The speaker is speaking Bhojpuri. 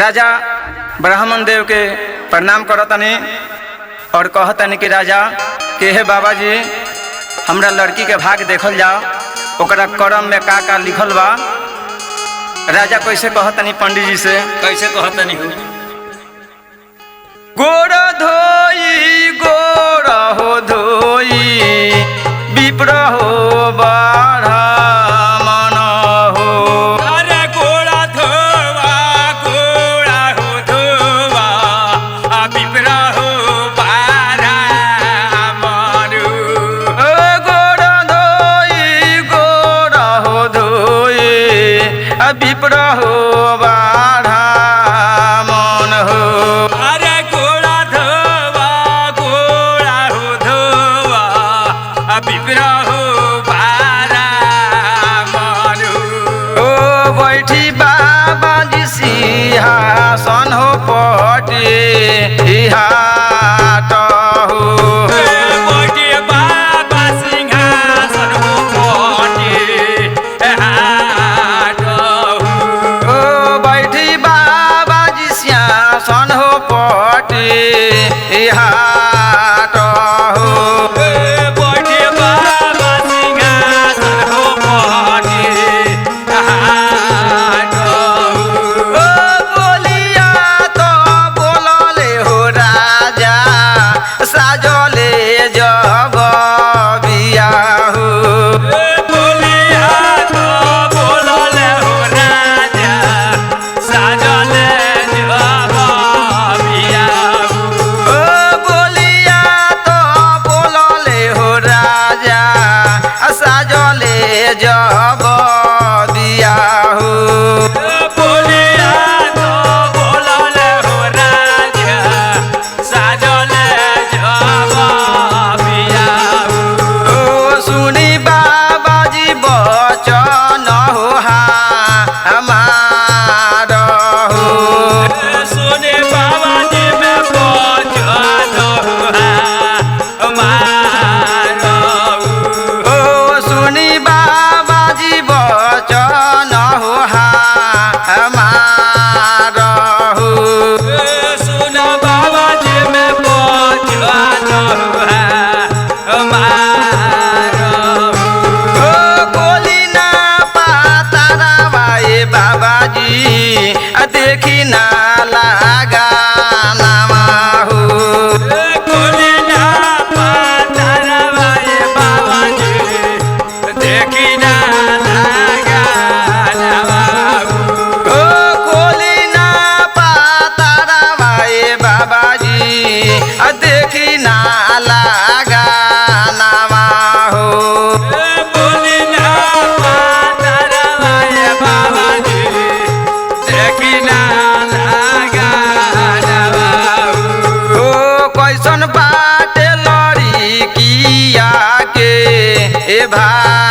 राजा ब्राह्मण देव के प्रणाम करतनी और कहतनी कि राजा के हे बाबा जी हमरा लड़की के भाग देखल जाओ, ओकरा करम में का लिखल बा। राजा कैसे कहतनी पंडित जी से, कैसे कहतनी हो? गोड़ हो धोई विप्र हो ब्राह्मण हो। अरे गोड़ा धोवा हो धोवा विप्र हो ब्राह्मण हो। गोड़ हो धोई विप्र हो ब्राह्मण हो। अरे गोड़ा हो धोवा विप्र हो ब्राह्मण हो। ओ बैठी बाबा जी सिंहासन हो पटे हाट हो। बैठे बाबा सिंहासन हो पटे हाट हो। ओ बैठी बाबा जी सिंहासन हो पटे हाट हो। बैठे बाबा सिंहासन हो पटे हाट हो। ओ बोलिया तो बोलले हो राजा साजले जब बिया हो। बोलिया तो बोलले हो राजा साजले जब बिया हो। ओ बोलिया तो बोलले हो राजा साजले जब बिया हो। बोलिया तो बोलले हो राजा साजले जब बिया हो। ओ सुनी बाबा जी बचन हो हमार हो। सुने बाबा जी में बचन हमार ओ सुनी बाबा जी बचन हो हमार हो। सुन बाबा जी में बचन हमार ओ गोली ना पातारा भाई बाबा जी देखी ना लागा नामा हो। कोली ना पातारा भाई बाबा जी देखी ना लागा बाबू। ओ गोली ना पातारा भाई बाबा जी देखी ना लागा नामा हो। बोली ना पातारा भाई बाबा जी देखी ना लागा बाबू। ओ कैसन बाटे लड़ी किया के ए भाई